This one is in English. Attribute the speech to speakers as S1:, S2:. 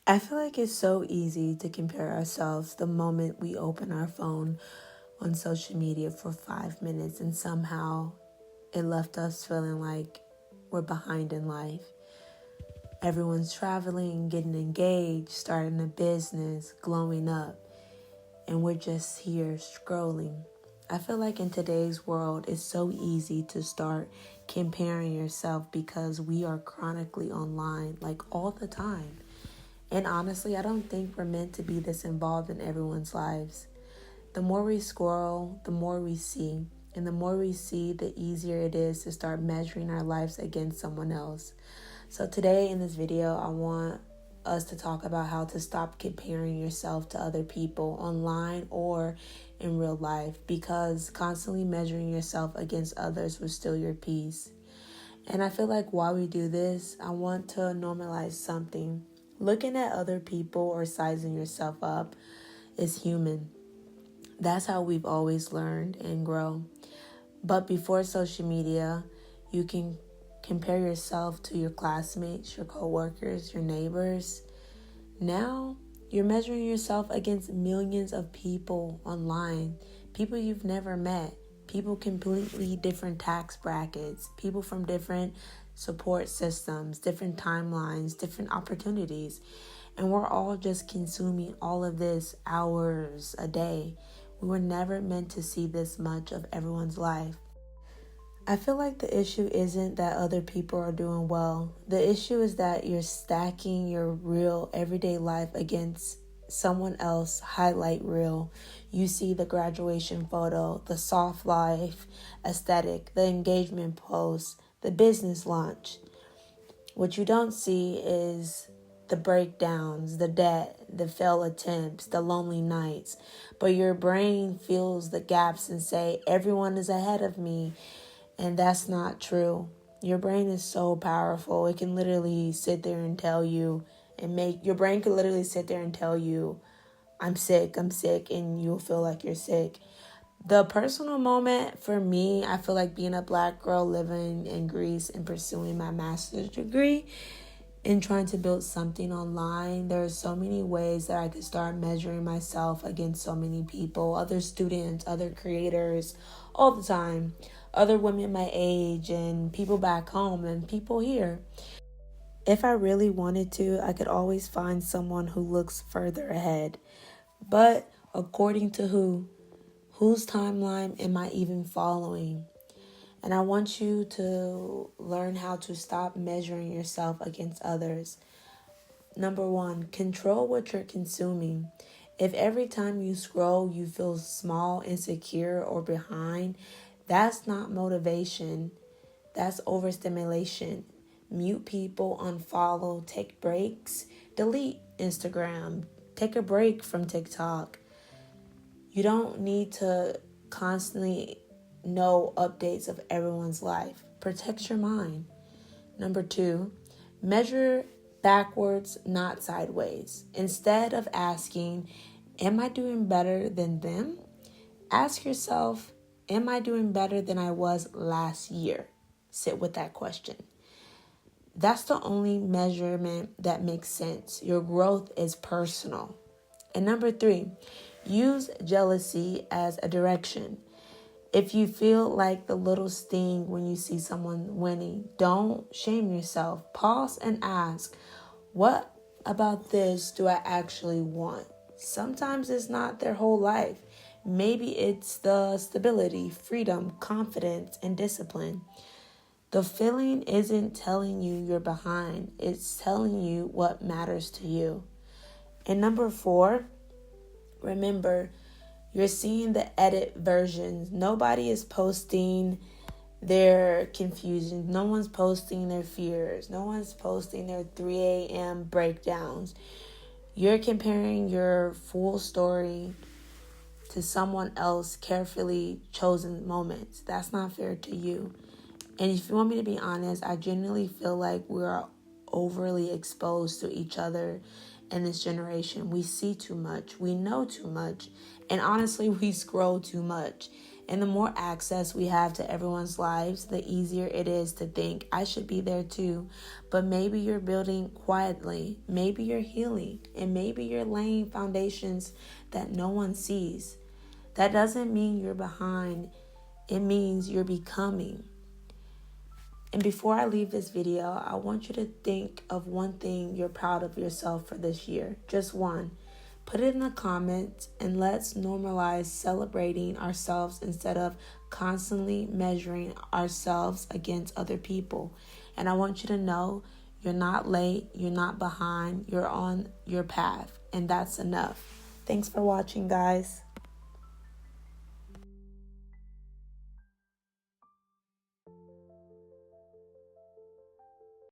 S1: I feel like it's so easy to compare ourselves the moment we open our phone on social media for 5 minutes, and somehow it left us feeling like we're behind in life. Everyone's traveling, getting engaged, starting a business, glowing up, and we're just here scrolling. I feel like in today's world, it's so easy to start comparing yourself because we are chronically online, like all the time. And honestly, I don't think we're meant to be this involved in everyone's lives. The more we scroll, the more we see. And the more we see, the easier it is to start measuring our lives against someone else. So today in this video, I want us to talk about how to stop comparing yourself to other people online or in real life, because constantly measuring yourself against others will steal your peace. And I feel like while we do this, I want to normalize something. Looking at other people or sizing yourself up is human. That's how we've always learned and grown. But before social media, you can compare yourself to your classmates, your coworkers, your neighbors. Now, you're measuring yourself against millions of people online, people you've never met, people completely different tax brackets, people from different support systems, different timelines, different opportunities. And we're all just consuming all of this hours a day. We were never meant to see this much of everyone's life. I feel like the issue isn't that other people are doing well. The issue is that you're stacking your real everyday life against someone else highlight reel. You see the graduation photo, the soft life aesthetic, the engagement post, the business launch. What you don't see is the breakdowns, the debt, the failed attempts, the lonely nights. But your brain fills the gaps and say, everyone is ahead of me. And that's not true. Your brain is so powerful. It can literally sit there and tell you your brain could literally sit there and tell you, I'm sick, and you'll feel like you're sick. The personal moment for me, I feel like being a Black girl living in Greece and pursuing my master's degree and trying to build something online, there are so many ways that I could start measuring myself against so many people, other students, other creators, all the time, other women my age and people back home and people here. If I really wanted to, I could always find someone who looks further ahead. But according to who? Whose timeline am I even following? And I want you to learn how to stop measuring yourself against others. Number one, control what you're consuming. If every time you scroll you feel small, insecure, or behind, that's not motivation. That's overstimulation. Mute people, unfollow, take breaks, delete Instagram, take a break from TikTok. You don't need to constantly know updates of everyone's life. Protect your mind. Number two, measure backwards, not sideways. Instead of asking, am I doing better than them? Ask yourself, am I doing better than I was last year? Sit with that question. That's the only measurement that makes sense. Your growth is personal. And number three, use jealousy as a direction. If you feel like the little sting when you see someone winning, don't shame yourself. Pause and ask, what about this do I actually want? Sometimes it's not their whole life. Maybe it's the stability, freedom, confidence, and discipline. The feeling isn't telling you you're behind. It's telling you what matters to you. And number four, remember, you're seeing the edit versions. Nobody is posting their confusion. No one's posting their fears. No one's posting their 3 a.m. breakdowns. You're comparing your full story to someone else carefully chosen moments. That's not fair to you. And if you want me to be honest, I genuinely feel like we're overly exposed to each other in this generation. We see too much. We know too much. And honestly, we scroll too much. And the more access we have to everyone's lives, the easier it is to think, I should be there too. But maybe you're building quietly, maybe you're healing, and maybe you're laying foundations that no one sees. That doesn't mean you're behind. It means you're becoming. And before I leave this video, I want you to think of one thing you're proud of yourself for this year. Just one. Put it in the comments, and let's normalize celebrating ourselves instead of constantly measuring ourselves against other people. And I want you to know you're not late, you're not behind, you're on your path, and that's enough. Thanks for watching, guys.